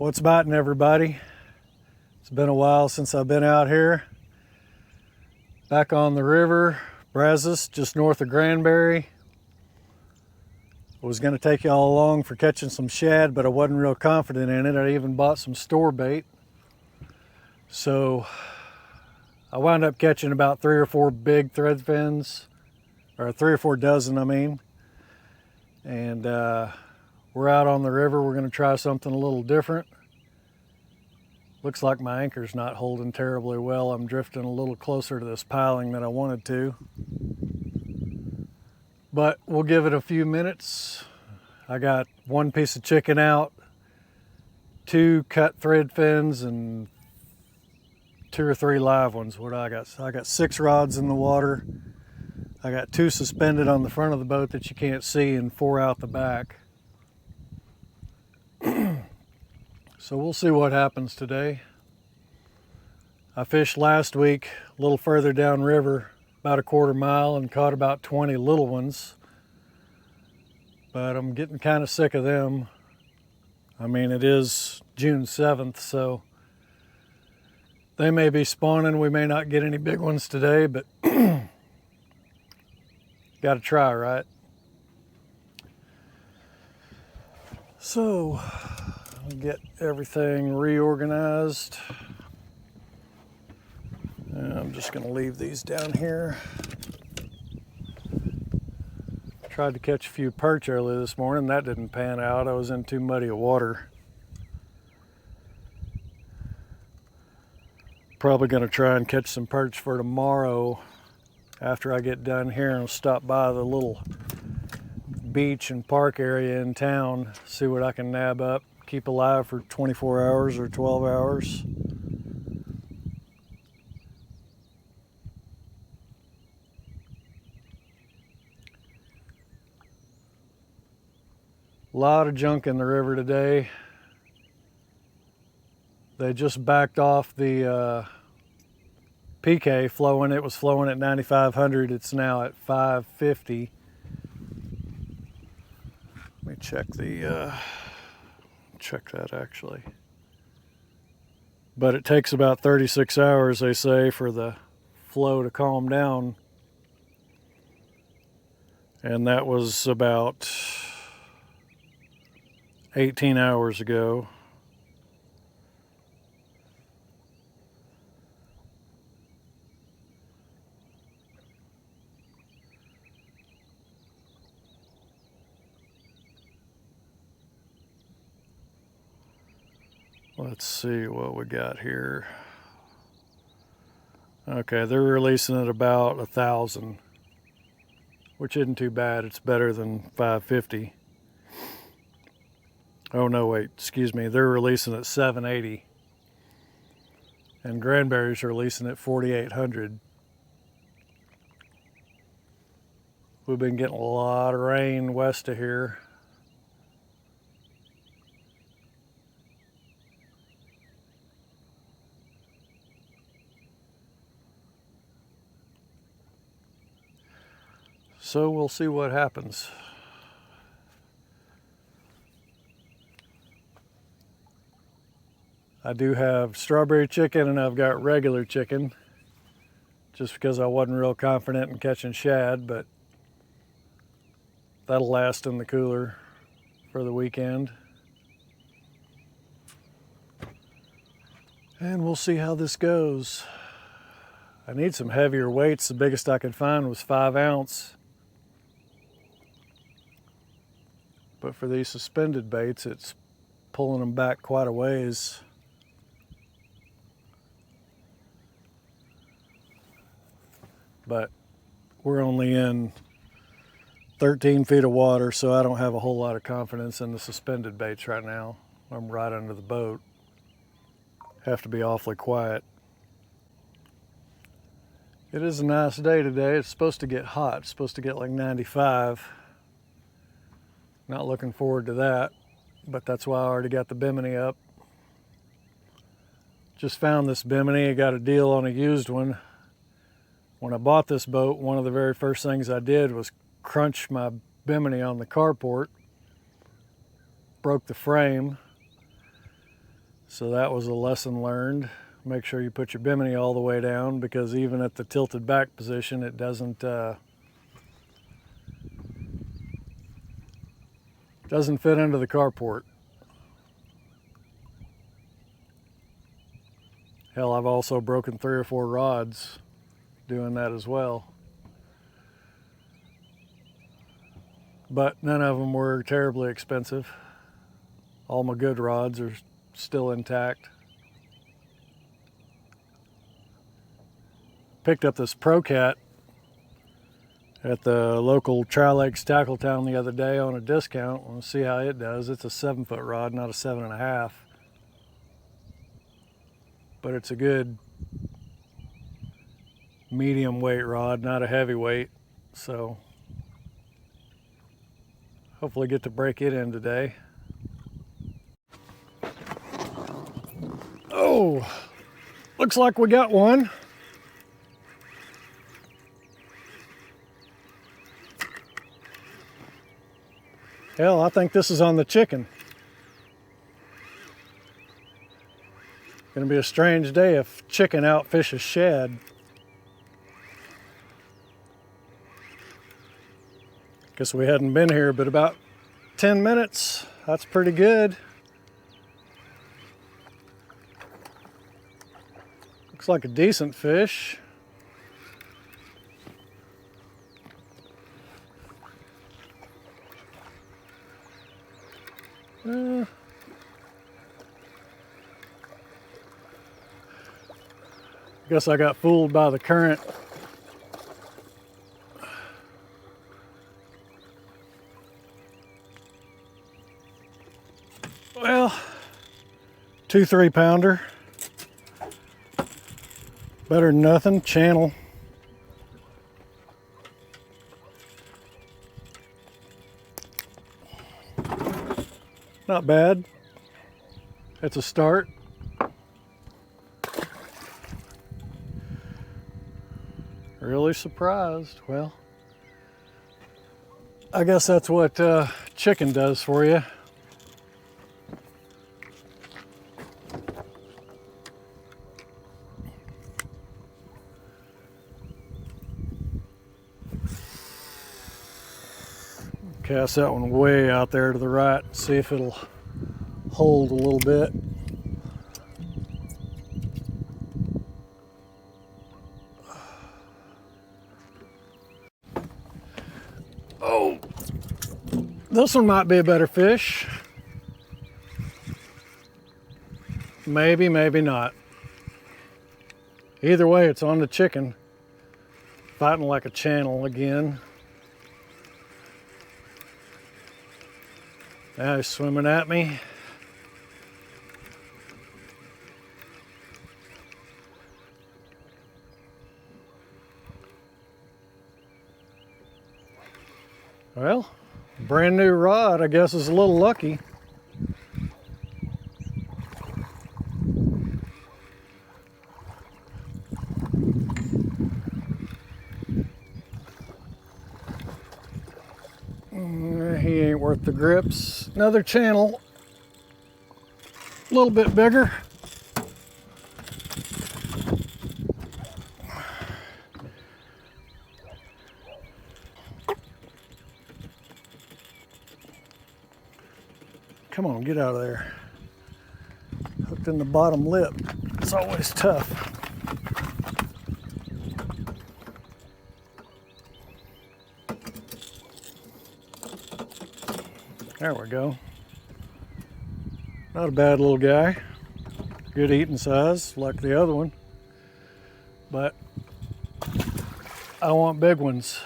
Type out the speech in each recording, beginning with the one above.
What's biting, everybody? It's been a while since I've been out here. Back on the river, Brazos, just north of Granbury. I was going to take y'all along for catching some shad, but I wasn't real confident in it. I even bought some store bait. So I wound up catching about 3 or 4 big thread fins, or 3 or 4 dozen, I mean. And we're out on the river. We're going to try something a little different. Looks like my anchor's not holding terribly well. I'm drifting a little closer to this piling than I wanted to. But we'll give it a few minutes. I got 1 piece of chicken out, 2 cut thread fins, and 2 or 3 live ones. What do I got? So I got 6 rods in the water. I got 2 suspended on the front of the boat that you can't see and 4 out the back. So we'll see what happens today. I fished last week a little further downriver, about a 1/4 mile, and caught about 20 little ones. But I'm getting kind of sick of them. I mean, it is June 7th, so they may be spawning. We may not get any big ones today, but got to try, right? So, I'll get everything reorganized. And I'm just going to leave these down here. Tried to catch a few perch early this morning. That didn't pan out. I was in too muddy of water. Probably going to try and catch some perch for tomorrow after I get done here, and I'll stop by the little beach and park area in town, see what I can nab up, keep alive for 24 hours or 12 hours. A lot of junk in the river today. They just backed off the PK flowing. It was flowing at 9,500. It's now at 550. Let me check that actually. But it takes about 36 hours, they say, for the flow to calm down. And that was about 18 hours ago. Let's see what we got here. Okay, they're releasing at about 1,000, which isn't too bad. It's better than 550. Oh no, wait, excuse me. They're releasing at 780. And Granbury's releasing at 4,800. We've been getting a lot of rain west of here. So we'll see what happens. I do have strawberry chicken and I've got regular chicken, just because I wasn't real confident in catching shad, but that'll last in the cooler for the weekend. And we'll see how this goes. I need some heavier weights. The biggest I could find was 5 ounce. But for these suspended baits, it's pulling them back quite a ways. But we're only in 13 feet of water, so I don't have a whole lot of confidence in the suspended baits right now. I'm right under the boat. Have to be awfully quiet. It is a nice day today. It's supposed to get hot. It's supposed to get like 95. Not looking forward to that, but that's why I already got the bimini up. Just found this bimini. I got a deal on a used one. When I bought this boat, one of the very first things I did was crunch my bimini on the carport. Broke the frame. So that was a lesson learned. Make sure you put your bimini all the way down, because even at the tilted back position, it doesn't fit into the carport. Hell, I've also broken 3 or 4 rods doing that as well. But none of them were terribly expensive. All my good rods are still intact. Picked up this Pro-Cat at the local Trial Lakes Tackle Town the other day on a discount. We'll see how it does. It's a 7-foot rod, not a 7.5. But it's a good medium weight rod, not a heavyweight. So hopefully get to break it in today. Oh, looks like we got one. Hell, I think this is on the chicken. Gonna be a strange day if chicken outfishes shad. Guess we hadn't been here but about 10 minutes. That's pretty good. Looks like a decent fish. Guess I got fooled by the current. Well, 2 3-pounder. Better than nothing. Channel. Not bad. It's a start. Really surprised. Well, I guess that's what chicken does for you. Cast that one way out there to the right, see if it'll hold a little bit. Oh, this one might be a better fish. Maybe, maybe not. Either way, it's on the chicken. Fighting like a channel again. Now he's swimming at me. Well, brand new rod, I guess, is a little lucky. He ain't worth the grips. Another channel, a little bit bigger. Come on, get out of there. Hooked in the bottom lip. It's always tough. There we go. Not a bad little guy. Good eating size, like the other one. But I want big ones.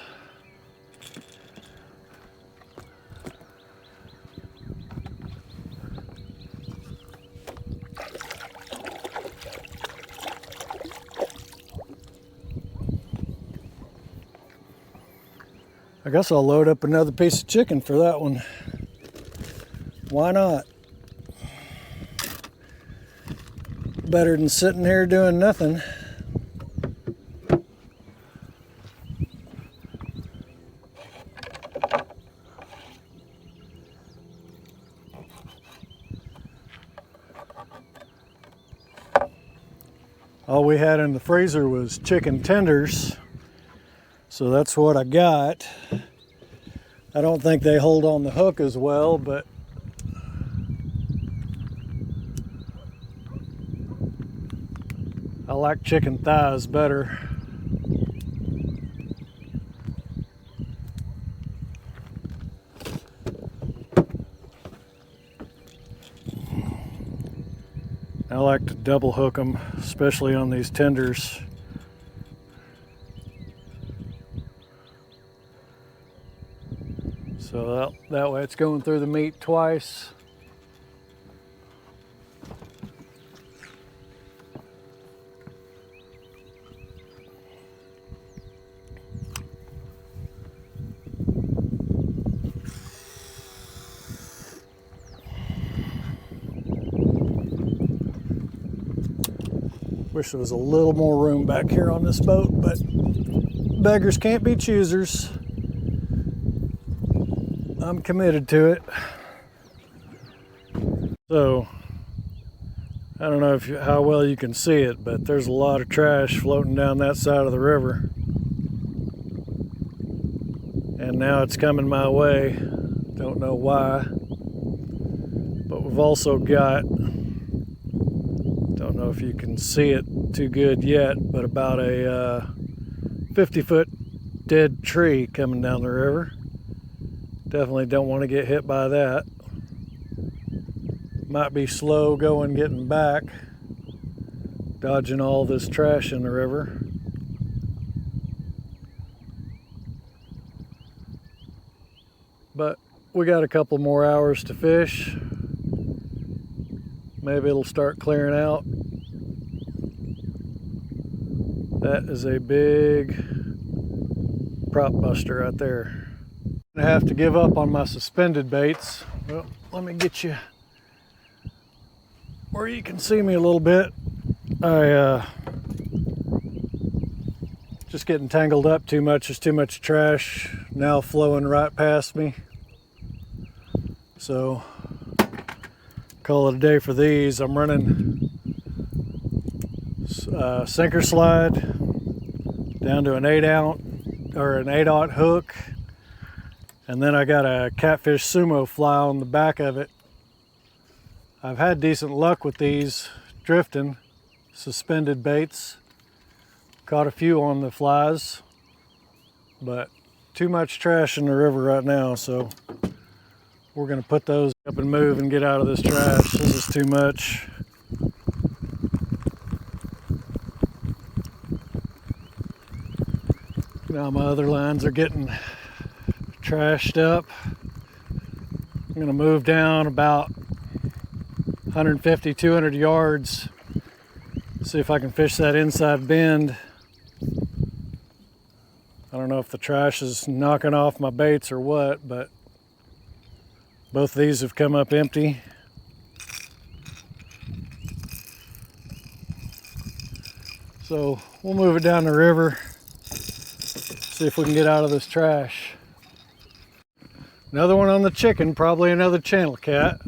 I guess I'll load up another piece of chicken for that one. Why not? Better than sitting here doing nothing. All we had in the freezer was chicken tenders, so that's what I got. I don't think they hold on the hook as well, but I like chicken thighs better. I like to double hook them, especially on these tenders. So that way it's going through the meat twice. Wish there was a little more room back here on this boat, but beggars can't be choosers. I'm committed to it. So, I don't know how well you can see it, but there's a lot of trash floating down that side of the river. And now it's coming my way. Don't know why. But we've also got, don't know if you can see it too good yet, but about a 50-foot dead tree coming down the river. Definitely don't want to get hit by that. Might be slow going getting back, dodging all this trash in the river. But we got a couple more hours to fish. Maybe it'll start clearing out. That is a big prop buster right there. I have to give up on my suspended baits. Well, let me get you where you can see me a little bit. Just getting tangled up too much. There's too much trash now flowing right past me. So call it a day for these. I'm running sinker slide down to an 8-aught hook, and then I got a catfish sumo fly on the back of it. I've had decent luck with these drifting suspended baits. Caught a few on the flies, but too much trash in the river right now, so we're gonna put those up and move and get out of this trash. This is too much. Now my other lines are getting trashed up. I'm gonna move down about 150, 200 yards. See if I can fish that inside bend. I don't know if the trash is knocking off my baits or what, but both of these have come up empty. So we'll move it down the river, see if we can get out of this trash. Another one on the chicken, probably another channel cat.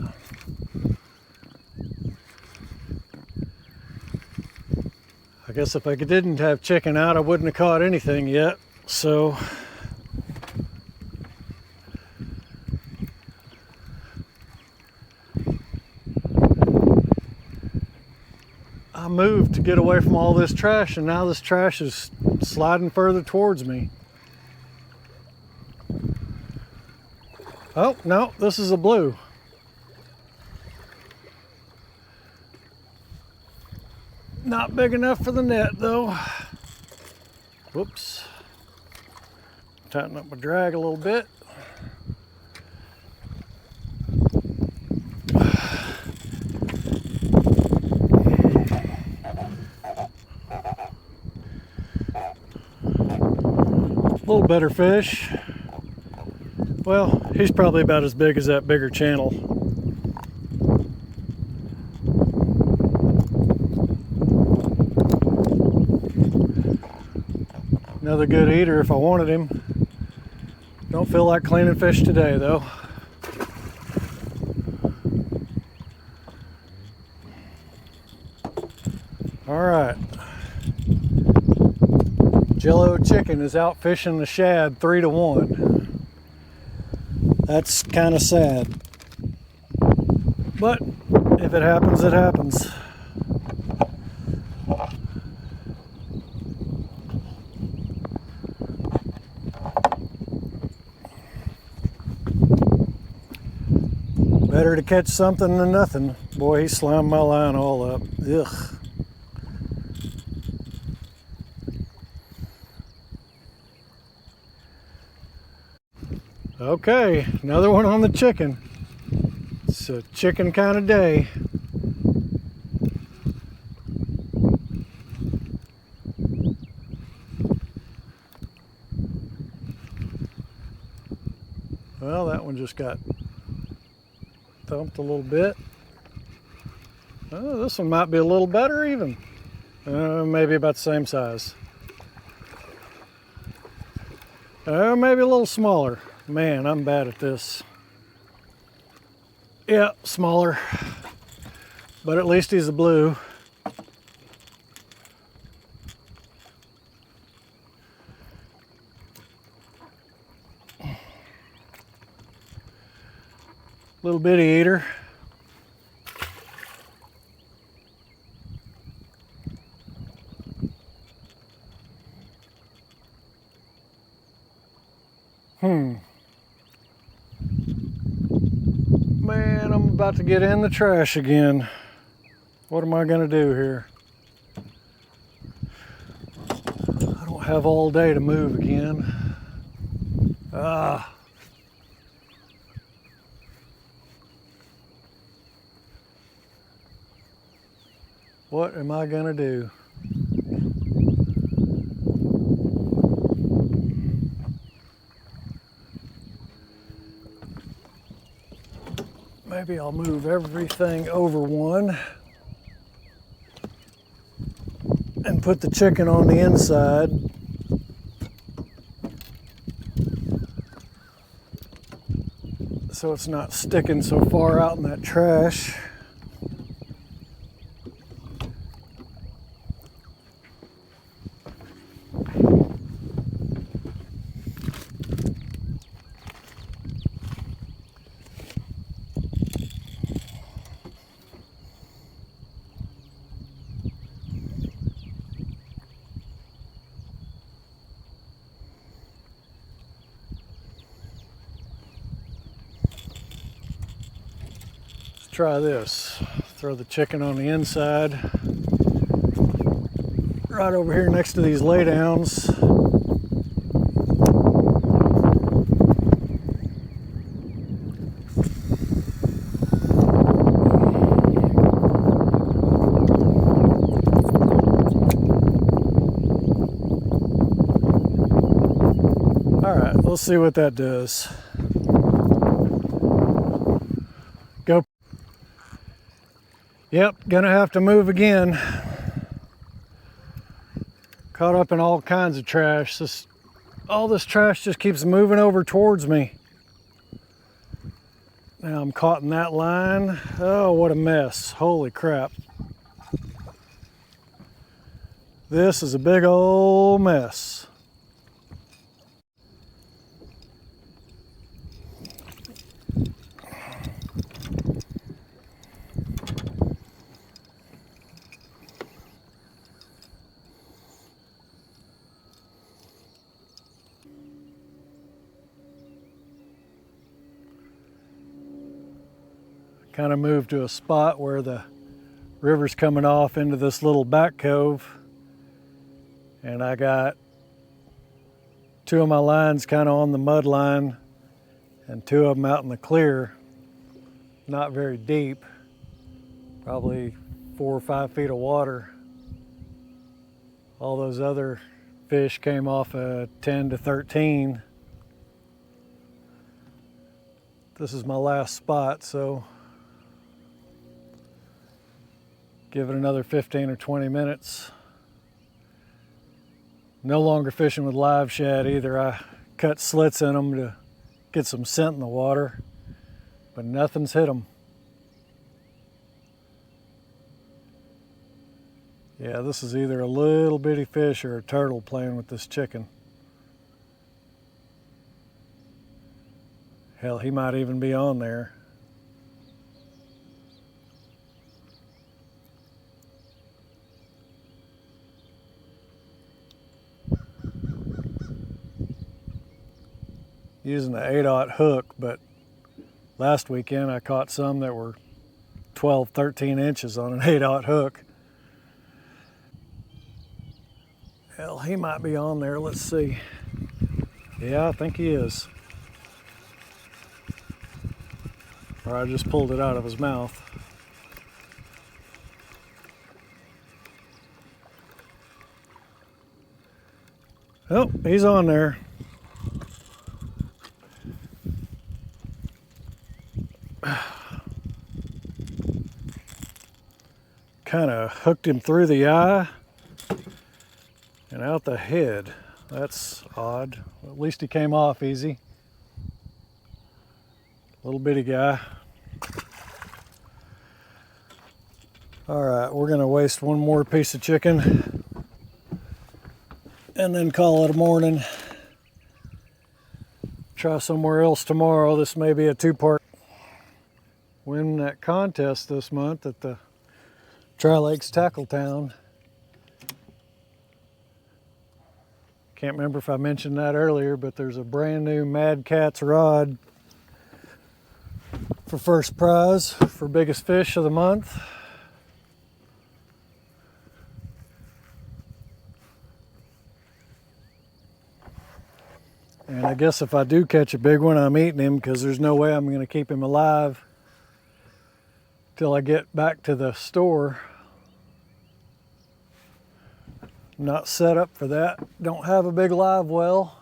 I guess if I didn't have chicken out, I wouldn't have caught anything yet. So I moved to get away from all this trash, and now this trash is sliding further towards me. Oh, no, this is a blue. Not big enough for the net, though. Whoops. Tighten up my drag a little bit. A little better fish. Well, he's probably about as big as that bigger channel. Another good eater if I wanted him. Don't feel like cleaning fish today though. All right. Jello chicken is out fishing the shad 3-1. That's kind of sad. But if it happens, it happens. Better to catch something than nothing. Boy, he slammed my line all up. Ugh. Okay, another one on the chicken. It's a chicken kind of day. Well, that one just got thumped a little bit. Oh, this one might be a little better even. Maybe about the same size. Maybe a little smaller. Man, I'm bad at this. Yeah, smaller. But at least he's a blue. Little bitty eater. Man, I'm about to get in the trash again. What am I gonna do here? I don't have all day to move again. What am I gonna do? Maybe I'll move everything over one and put the chicken on the inside. So it's not sticking so far out in that trash. Try this. Throw the chicken on the inside. Right over here next to these laydowns. All right, let's see what that does. Go. Yep, gonna have to move again. Caught up in all kinds of trash. All this trash just keeps moving over towards me. Now I'm caught in that line. Oh, what a mess. Holy crap. This is a big old mess. Kind of moved to a spot where the river's coming off into this little back cove, and I got two of my lines kind of on the mud line and two of them out in the clear, not very deep, probably 4 or 5 feet of water. All those other fish came off a 10 to 13. This is my last spot, so give it another 15 or 20 minutes. No longer fishing with live shad either. I cut slits in them to get some scent in the water, but nothing's hit them. Yeah, this is either a little bitty fish or a turtle playing with this chicken. Hell, he might even be on there. Using the 8/0 hook, but last weekend I caught some that were 12, 13 inches on an 8/0 hook. Hell, he might be on there. Let's see. Yeah, I think he is. Or I just pulled it out of his mouth. Oh, he's on there. Kind of hooked him through the eye and out the head. That's odd. At least he came off easy. Little bitty guy. All right, we're gonna waste one more piece of chicken and then call it a morning. Try somewhere else tomorrow. This may be a two-part. Win that contest this month at the Tri-Lakes Tackle Town. Can't remember if I mentioned that earlier, but there's a brand new Mad Cat's rod for first prize for biggest fish of the month. And I guess if I do catch a big one, I'm eating him, because there's no way I'm going to keep him alive till I get back to the store. Not set up for that. Don't have a big live well.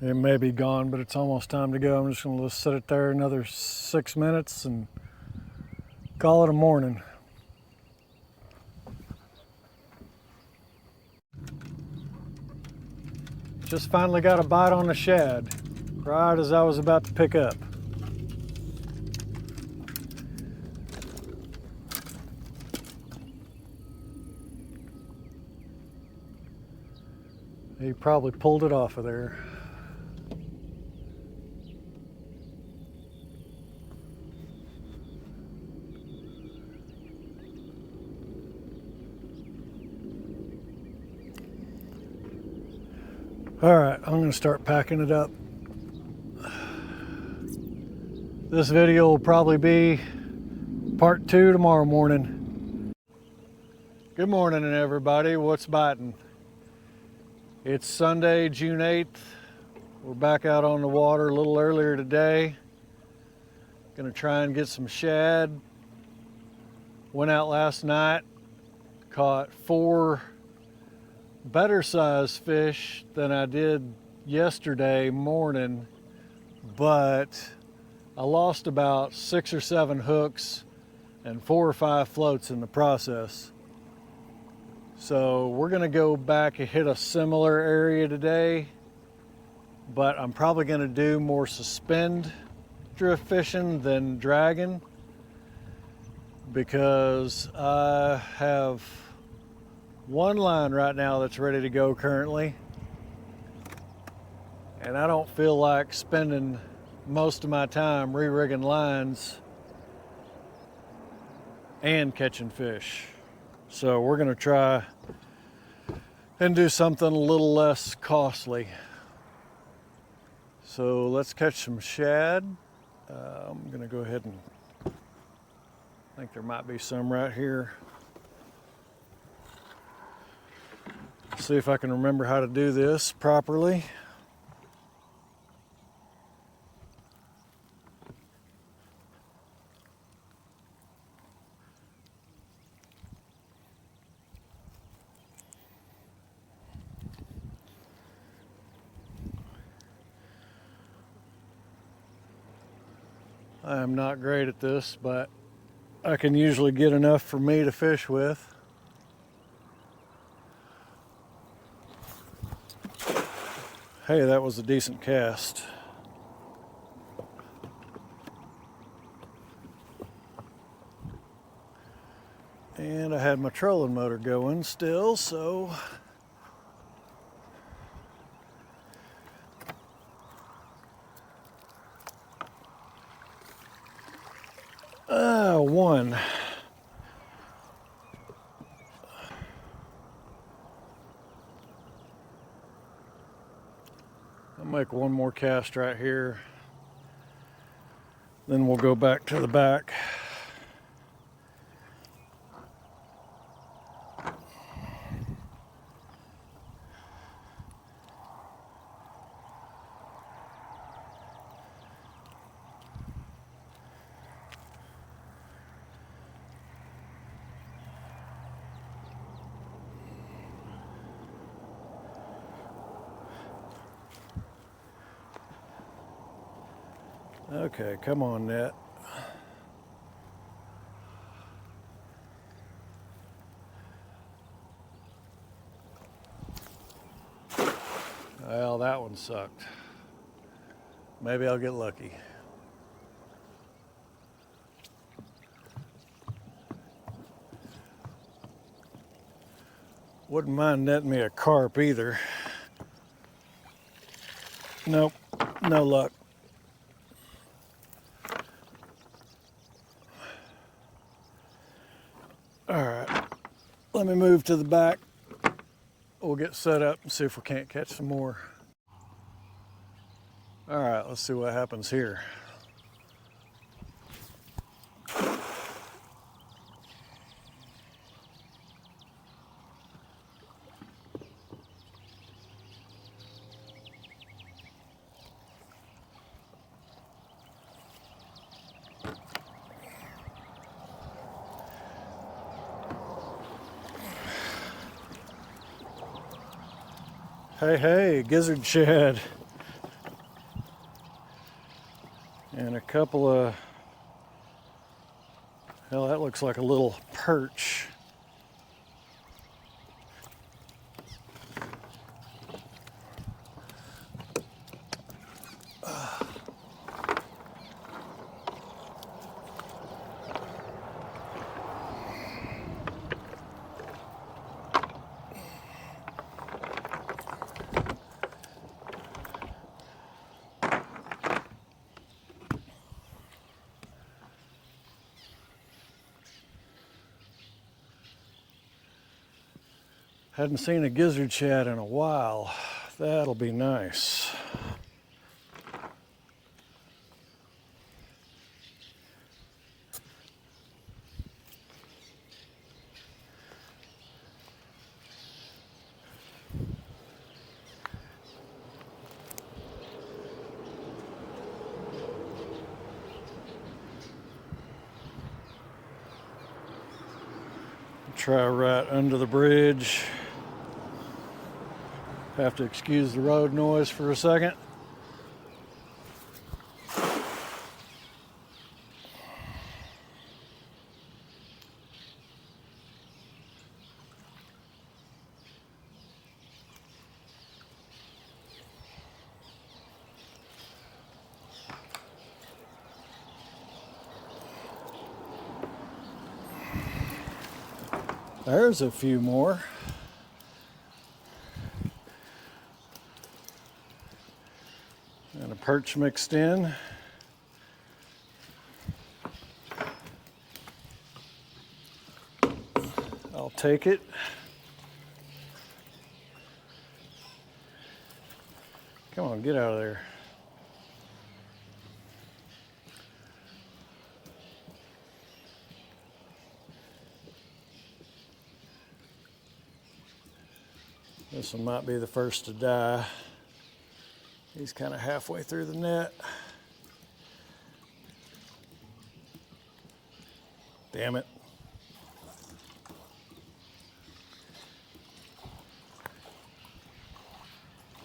It may be gone, but it's almost time to go. I'm just going to set it there another 6 minutes and call it a morning. Just finally got a bite on a shad, right as I was about to pick up. He probably pulled it off of there. All right, I'm gonna start packing it up. This video will probably be part 2 tomorrow morning. Good morning, everybody. What's biting? It's Sunday, June 8th. We're back out on the water a little earlier today. Gonna try and get some shad. Went out last night, caught 4 better sized fish than I did yesterday morning, but I lost about 6 or 7 hooks and 4 or 5 floats in the process. So we're gonna go back and hit a similar area today, but I'm probably gonna do more suspend drift fishing than dragging, because I have one line right now that's ready to go currently, and I don't feel like spending most of my time re-rigging lines and catching fish. So we're gonna try and do something a little less costly. So let's catch some shad. I'm gonna go ahead and, I think there might be some right here. See if I can remember how to do this properly. I am not great at this, but I can usually get enough for me to fish with. Hey, that was a decent cast. And I had my trolling motor going still, so one. I'll make one more cast right here. Then we'll go back to the back. Okay, come on, net. Well, that one sucked. Maybe I'll get lucky. Wouldn't mind netting me a carp either. Nope, no luck. All right, let me move to the back. We'll get set up and see if we can't catch some more. All right, let's see what happens here. Hey, hey, gizzard shad. And a couple of, hell, that looks like a little perch. Hadn't seen a gizzard shad in a while. That'll be nice. Try right under the bridge. Have to excuse the road noise for a second. There's a few more. And a perch mixed in. I'll take it. Come on, get out of there. This one might be the first to die. He's kind of halfway through the net. Damn it.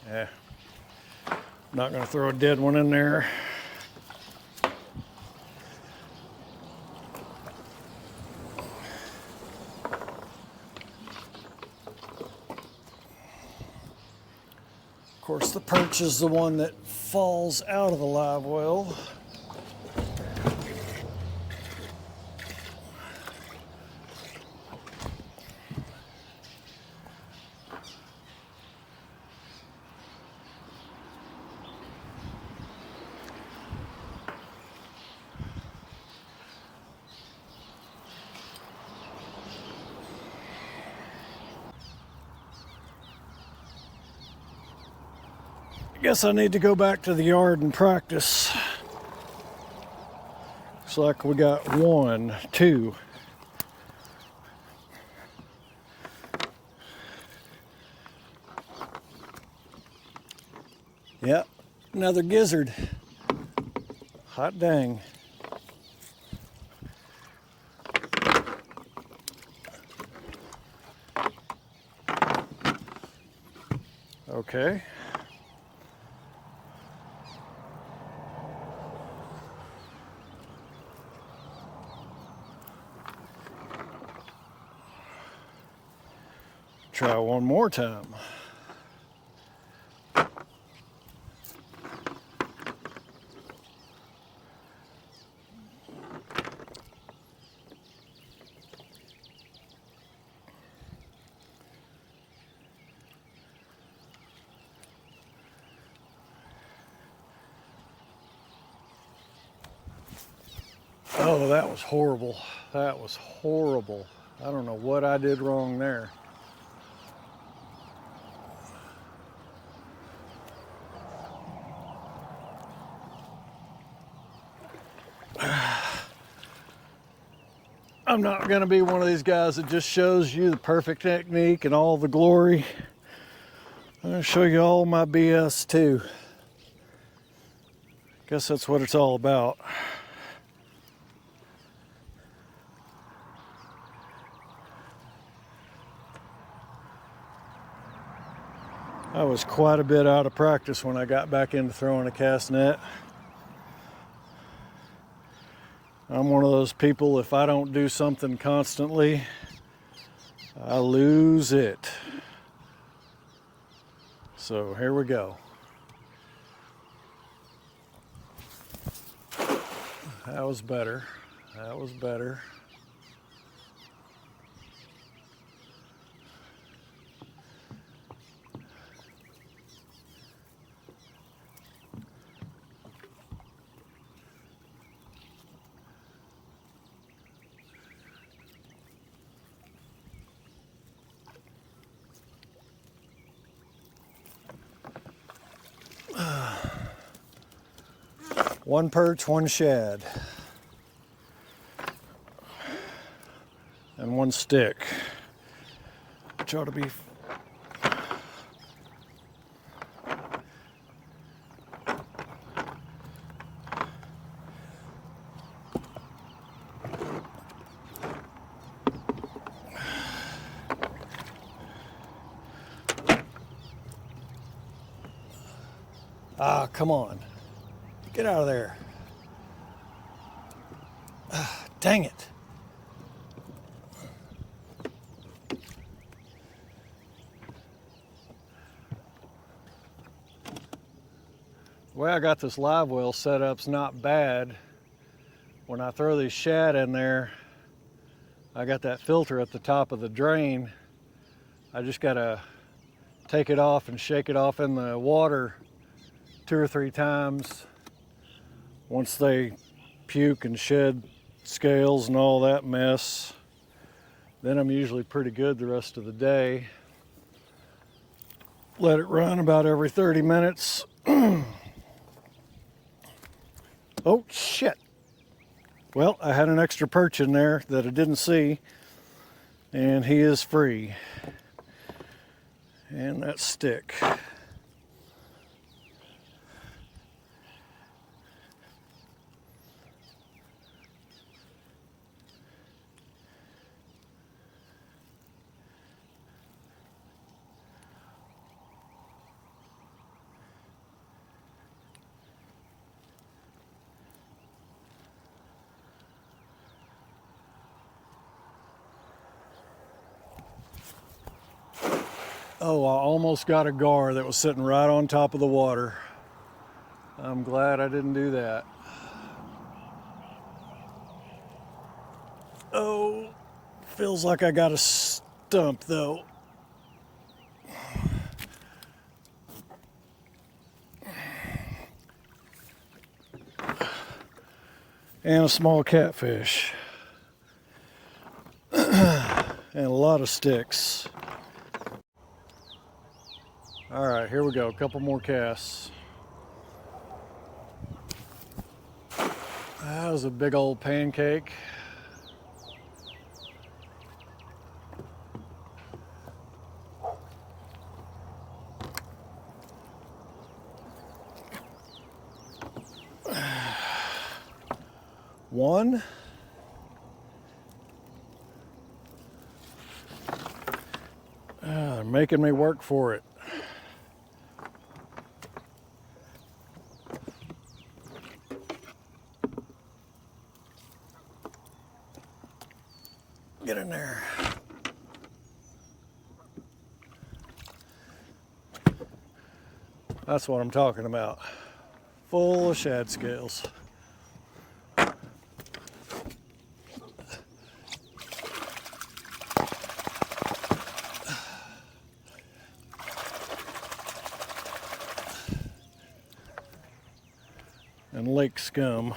Yeah. Not gonna throw a dead one in there. course, the perch is the one that falls out of the live well. I guess I need to go back to the yard and practice. Looks like we got 1, 2. Yep, another gizzard. Hot dang. Okay. Try one more time. Oh, that was horrible. That was horrible. I don't know what I did wrong there. I'm not going to be one of these guys that just shows you the perfect technique and all the glory. I'm going to show you all my BS too. Guess that's what it's all about. I was quite a bit out of practice when I got back into throwing a cast net. I'm one of those people, if I don't do something constantly, I lose it. So here we go. That was better. That was better. One perch, one shad, and one stick, which ought to be come on. Get out of there. Dang it. The way I got this live well set up's not bad. When I throw these shad in there, I got that filter at the top of the drain. I just gotta take it off and shake it off in the water 2 or 3 times. Once they puke and shed scales and all that mess, then I'm usually pretty good the rest of the day. Let it run about every 30 minutes. Oh shit. Well, I had an extra perch in there that I didn't see, and he is free. And that stick. Oh, I almost got a gar that was sitting right on top of the water. I'm glad I didn't do that. Oh, feels like I got a stump though. And a small catfish. And a lot of sticks. All right, here we go. A couple more casts. That was a big old pancake. One. They're making me work for it. Get in there. That's what I'm talking about. Full of shad scales. And lake scum.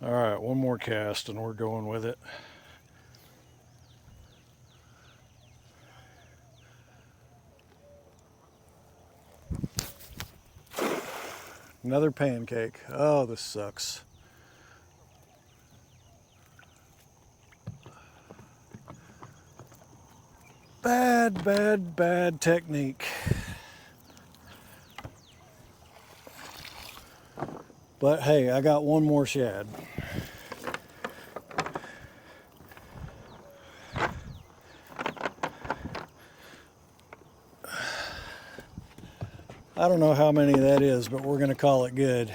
All right, one more cast and we're going with it. Another pancake. Oh, this sucks. Bad, bad, bad technique. But hey, I got one more shad. I don't know how many that is, but we're gonna call it good.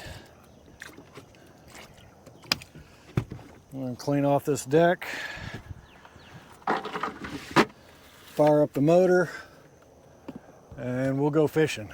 I'm gonna clean off this deck, fire up the motor, and we'll go fishing.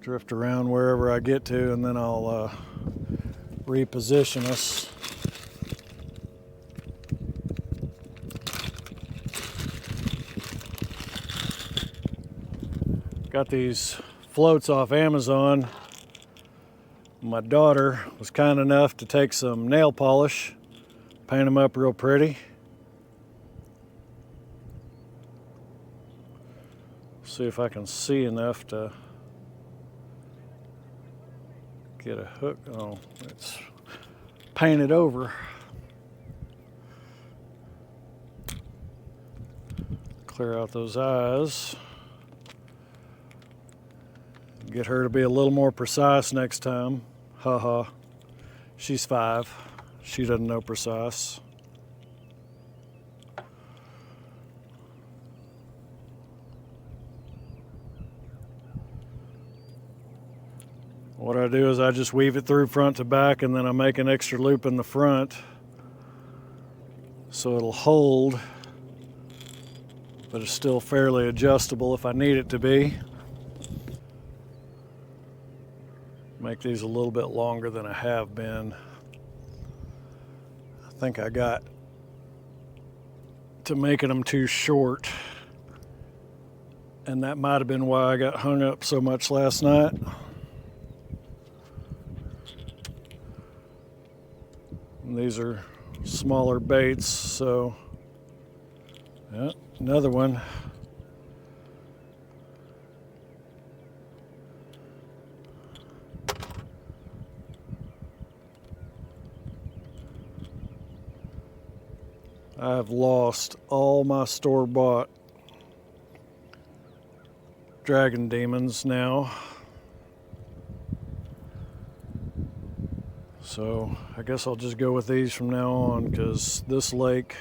drift around wherever I get to, and then I'll reposition us. Got these floats off Amazon. My daughter was kind enough to take some nail polish, paint them up real pretty. See if I can see enough to get a hook. Oh, it's painted over. Clear out those eyes. Get her to be a little more precise next time. Haha. She's 5. She doesn't know precise. What I do is I just weave it through front to back, and then I make an extra loop in the front so it'll hold, but it's still fairly adjustable if I need it to be. Make these a little bit longer than I have been. I think I got to making them too short, and that might have been why I got hung up so much last night. And these are smaller baits, so yeah, another one. I've lost all my store-bought dragon demons now. So I guess I'll just go with these from now on, because this lake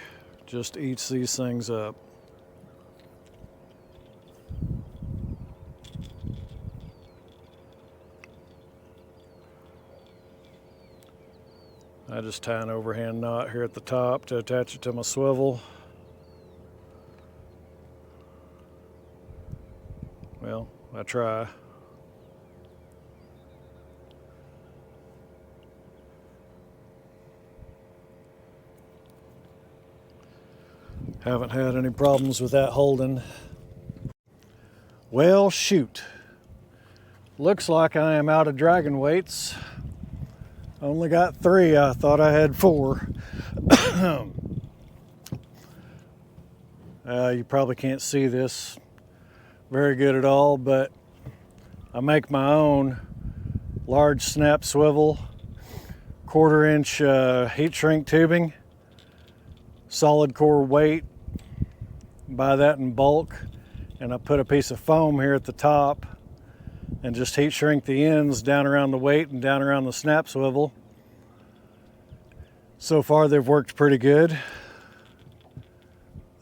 just eats these things up. I just tie an overhand knot here at the top to attach it to my swivel. Well, I try. Haven't had any problems with that holding. Well, shoot. Looks like I am out of dragon weights. Only got 3. I thought I had 4. You probably can't see this very good at all, but I make my own large snap swivel, 1/4 inch heat shrink tubing, solid core weight. Buy that in bulk, and I put a piece of foam here at the top and just heat shrink the ends down around the weight and down around the snap swivel. So far they've worked pretty good.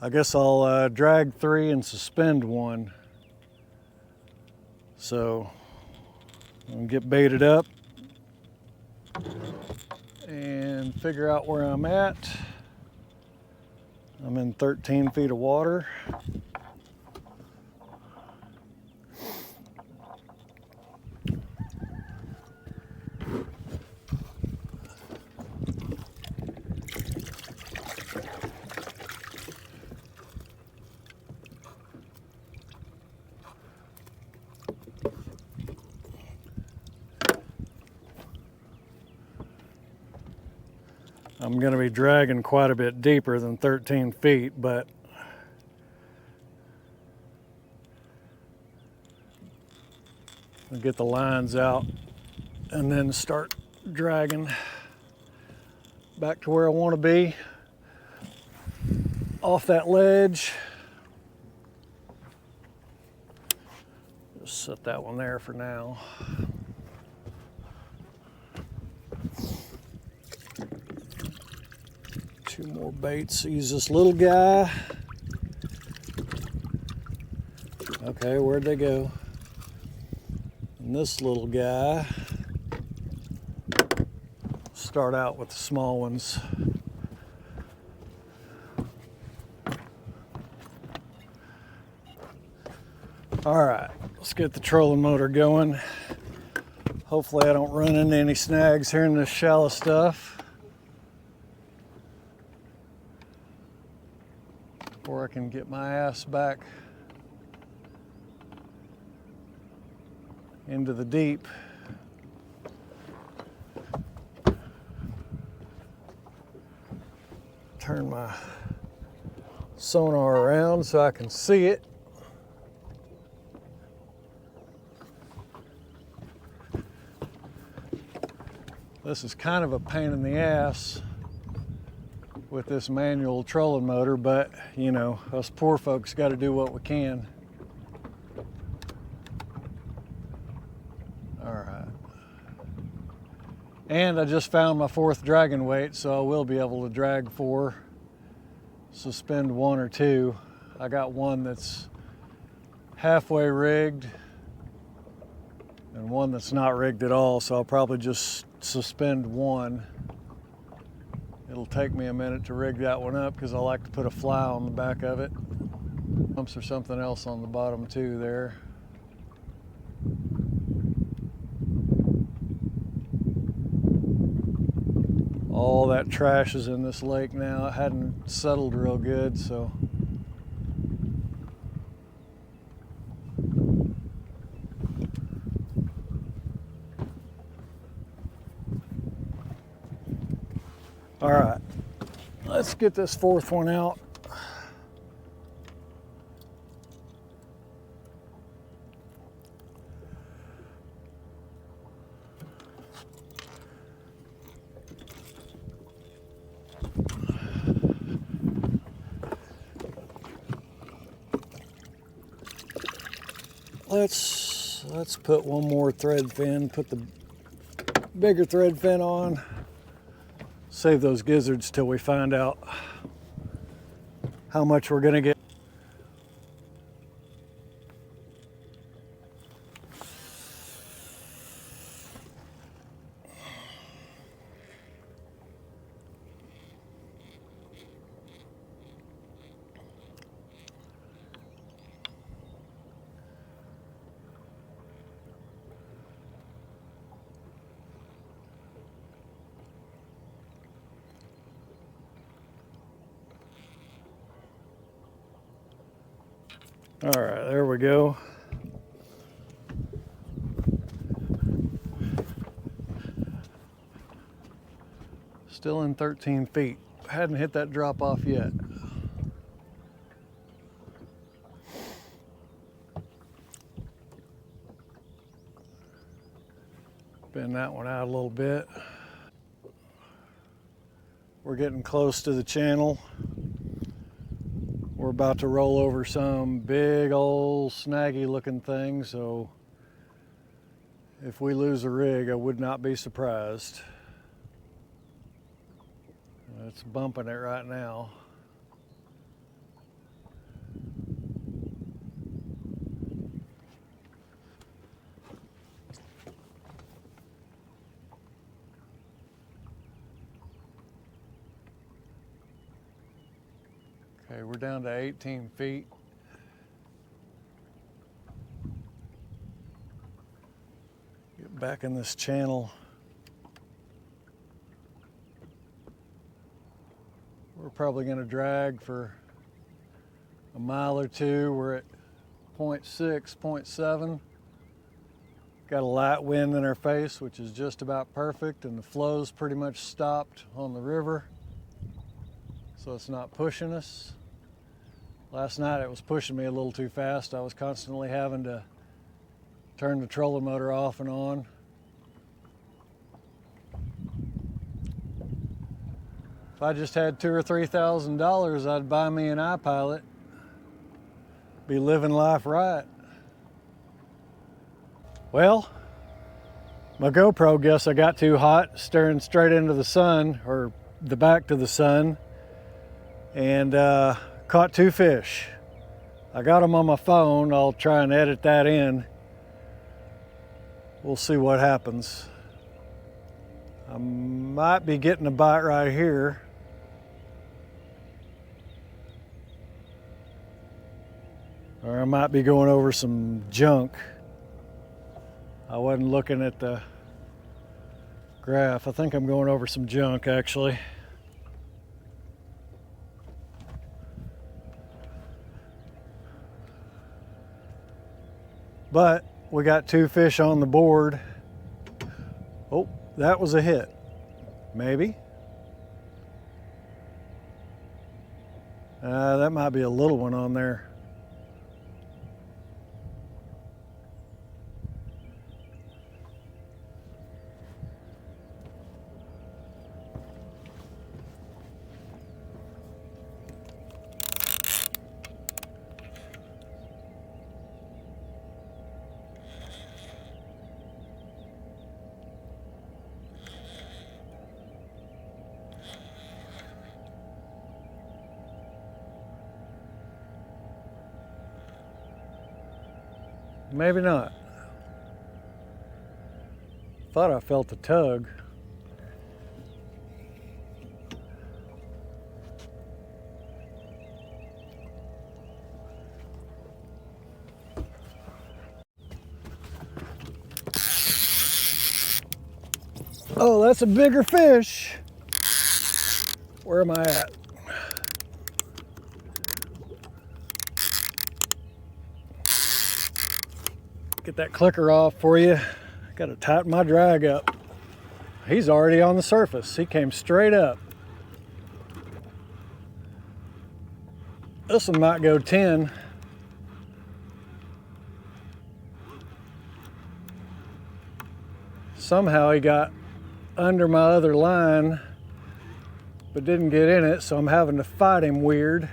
I guess I'll drag 3 and suspend 1. So I'm gonna get baited up and figure out where I'm at. I'm in 13 feet of water. I'm going to be dragging quite a bit deeper than 13 feet, but I'll get the lines out and then start dragging back to where I want to be off that ledge. Just set that one there for now. Two more baits. Use this little guy. Okay, where'd they go? And this little guy. Start out with the small ones. All right, let's get the trolling motor going. Hopefully I don't run into any snags here in this shallow stuff. Or I can get my ass back into the deep. Turn my sonar around so I can see it. This is kind of a pain in the ass with this manual trolling motor, but you know, us poor folks got to do what we can. All right. And I just found my 4th dragon weight, so I will be able to drag 4, suspend 1 or 2. I got one that's halfway rigged and one that's not rigged at all, so I'll probably just suspend 1. It'll take me a minute to rig that one up because I like to put a fly on the back of it. Bumps or something else on the bottom too there. All that trash is in this lake now. It hadn't settled real good, so. All right, let's get this 4th one out. Let's put one more thread fin, put the bigger thread fin on. Save those gizzards till we find out how much we're gonna get. All right, there we go. Still in 13 feet. Hadn't hit that drop off yet. Bend that one out a little bit. We're getting close to the channel. We're about to roll over some big old snaggy looking thing, so if we lose a rig, I would not be surprised. It's bumping it right now. Okay, we're down to 18 feet. Get back in this channel. We're probably going to drag for a mile or two. We're at 0.6, 0.7. Got a light wind in our face, which is just about perfect, and the flow's pretty much stopped on the river, so it's not pushing us. Last night it was pushing me a little too fast. I was constantly having to turn the trolling motor off and on. If I just had $2,000 or $3,000, I'd buy me an iPilot. Be living life right. Well, my GoPro guess I got too hot, staring straight into the sun, or the back to the sun, and caught 2 fish. I got them on my phone. I'll try and edit that in. We'll see what happens. I might be getting a bite right here. Or I might be going over some junk. I wasn't looking at the graph. I think I'm going over some junk actually. But we got 2 fish on the board. Oh, that was a hit. Maybe. That might be a little one on there. Maybe not. Thought I felt a tug. Oh, that's a bigger fish. Where am I at? Get that clicker off for you. Got to tighten my drag up. He's already on the surface. He came straight up. This one might go 10. Somehow he got under my other line, but didn't get in it, so I'm having to fight him weird.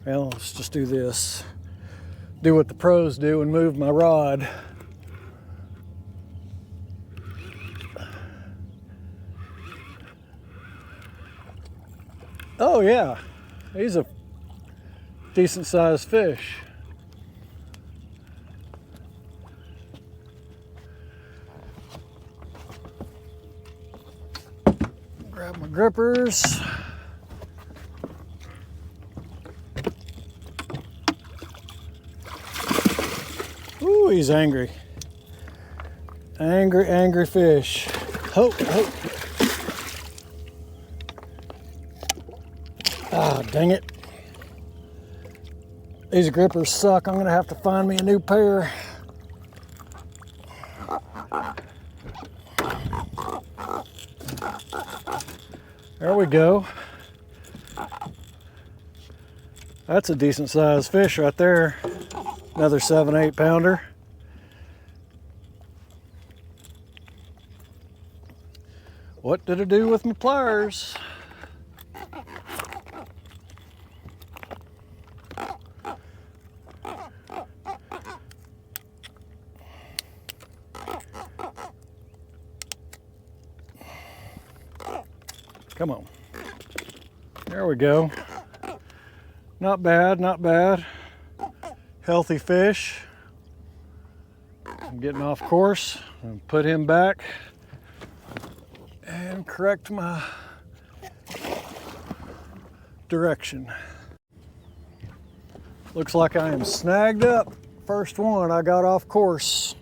Well, let's just do this. Do what the pros do and move my rod. Oh yeah, he's a decent sized fish. Grab my grippers. Ooh, he's angry. Angry, angry fish. Ho, ho. Ah, dang it. These grippers suck. I'm gonna have to find me a new pair. There we go. That's a decent sized fish right there. Another 7-8 pounder. What did I do with my pliers? Come on. There we go. Not bad, not bad. Healthy fish. I'm getting off course. I'm put him back and correct my direction. Looks like I am snagged up. First one, I got off course.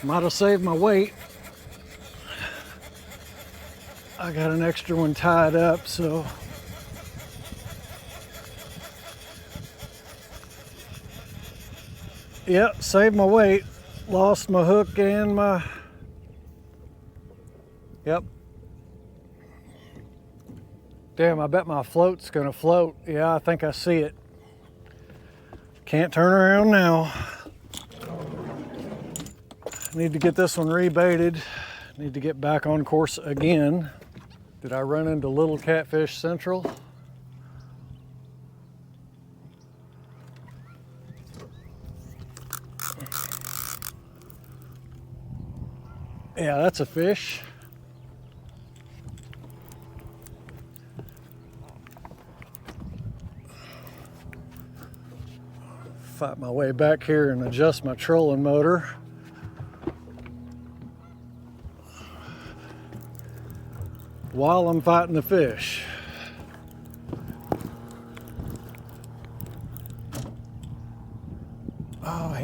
Might have saved my weight. I got an extra one tied up, so. Yep, saved my weight. Lost my hook and my, yep. Damn, I bet my float's gonna float. Yeah, I think I see it. Can't turn around now. Need to get this one rebaited. Need to get back on course again. Did I run into Little Catfish Central? Yeah, that's a fish. Fight my way back here and adjust my trolling motor. While I'm fighting the fish.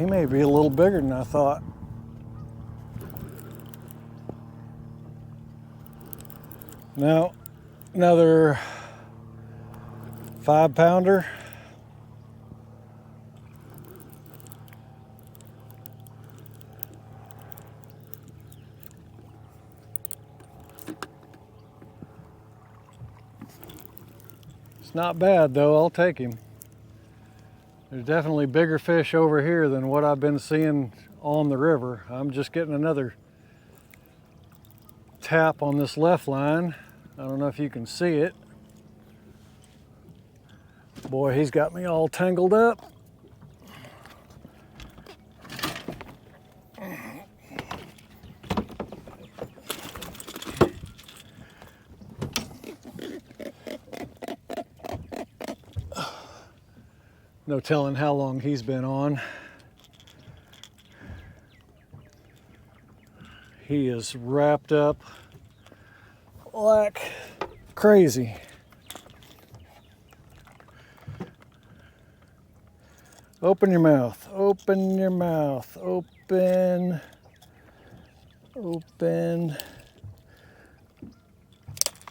he may be a little bigger than I thought. Now, another 5-pounder. It's not bad though, I'll take him. There's definitely bigger fish over here than what I've been seeing on the river. I'm just getting another tap on this left line. I don't know if you can see it. Boy, he's got me all tangled up. No telling how long he's been on. He is wrapped up like crazy. Open your mouth, open your mouth, open, open.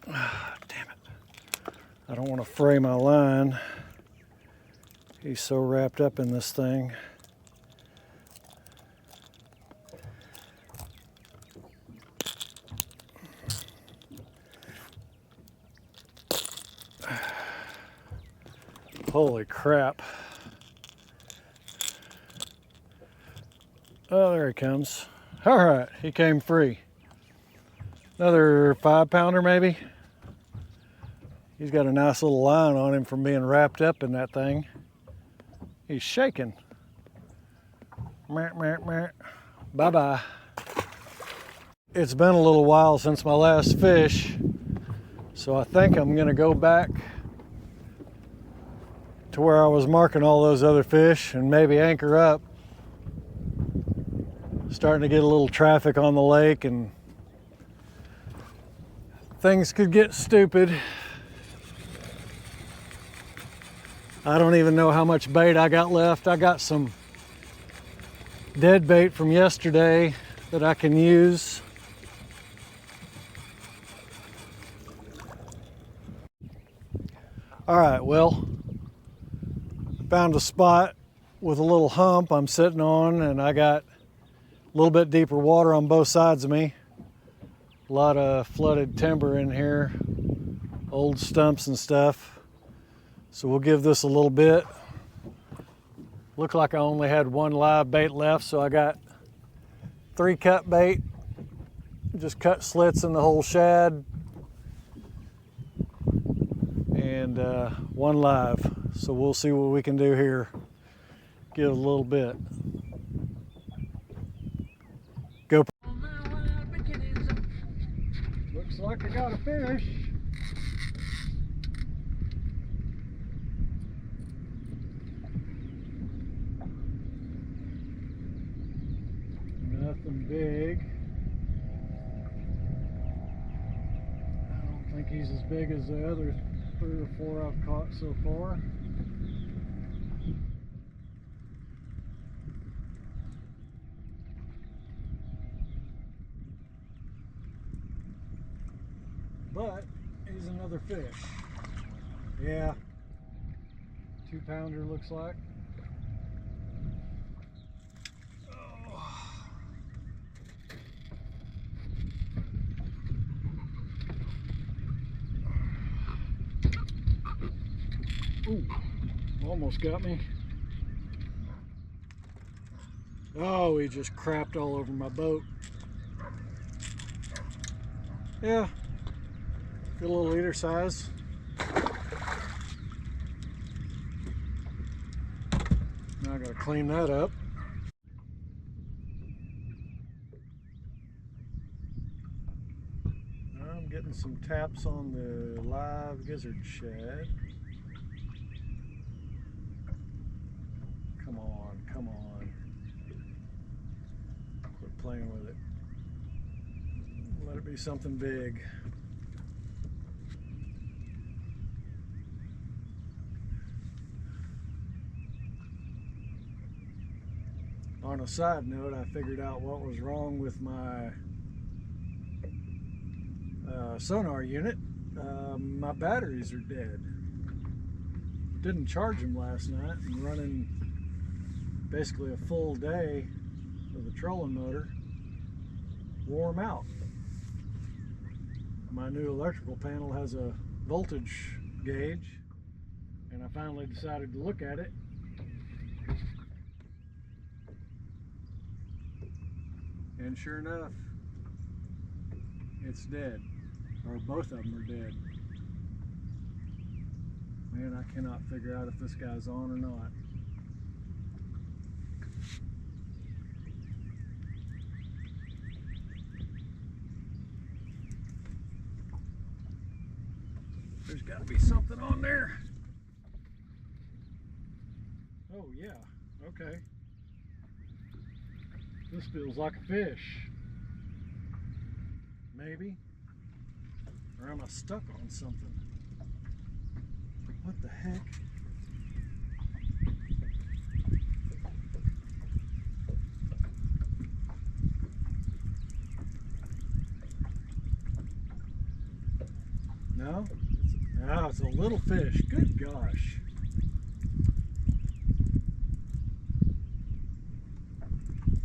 Ah, damn it. I don't want to fray my line. He's so wrapped up in this thing. Holy crap. Oh, there he comes. All right, he came free. Another 5-pounder maybe. He's got a nice little line on him from being wrapped up in that thing. He's shaking. Bye-bye. It's been a little while since my last fish, so I think I'm gonna go back to where I was marking all those other fish and maybe anchor up. Starting to get a little traffic on the lake and things could get stupid. I don't even know how much bait I got left. I got some dead bait from yesterday that I can use. All right, well, found a spot with a little hump I'm sitting on, and I got a little bit deeper water on both sides of me. A lot of flooded timber in here, old stumps and stuff. So we'll give this a little bit. Looked like I only had one live bait left, so I got 3 cut bait. Just cut slits in the whole shad. And 1 live. So we'll see what we can do here. Give it a little bit. Go. Looks like I got a fish. Nothing big. I don't think he's as big as the other 3 or 4 I've caught so far. But he's another fish. Yeah. 2-pounder looks like. Ooh, almost got me. Oh, he just crapped all over my boat. Yeah, good little leader size. Now I gotta clean that up. I'm getting some taps on the live gizzard shad. Come on, come on. Quit playing with it. Let it be something big. On a side note, I figured out what was wrong with my sonar unit. My batteries are dead. Didn't charge them last night and running basically a full day of the trolling motor wore them out. My new electrical panel has a voltage gauge, and I finally decided to look at it. And sure enough, it's dead, or both of them are dead. Man, I cannot figure out if this guy's on or not. There's got to be something on there. Oh yeah, okay. This feels like a fish. Maybe. Or am I stuck on something? What the heck? No? It's a little fish. Good gosh.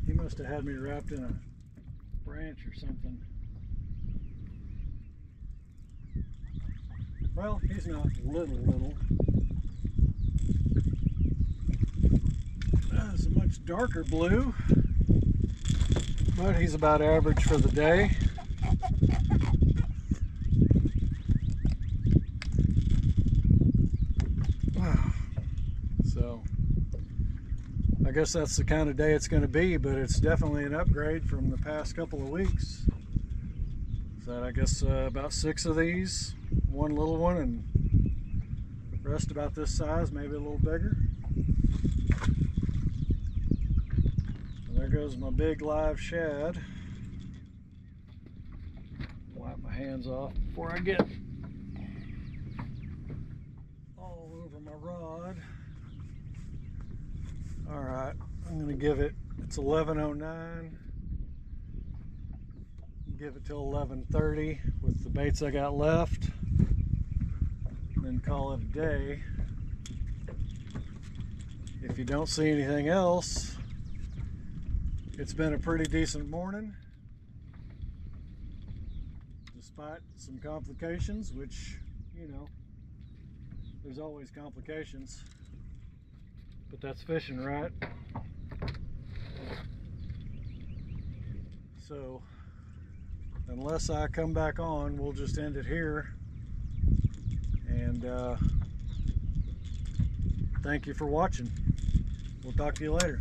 He must have had me wrapped in a branch or something. Well, he's not little. It's a much darker blue, but he's about average for the day. So, I guess that's the kind of day it's going to be, but it's definitely an upgrade from the past couple of weeks. So I guess about 6 of these, one little one, and the rest about this size, maybe a little bigger. And there goes my big live shad. Wipe my hands off before I get all over my rod. All right, I'm gonna give it, it's 11:09. Give it till 11:30 with the baits I got left, then call it a day. If you don't see anything else, it's been a pretty decent morning, despite some complications, which, you know, there's always complications, but that's fishing, right? So unless I come back on, we'll just end it here. And thank you for watching. We'll talk to you later.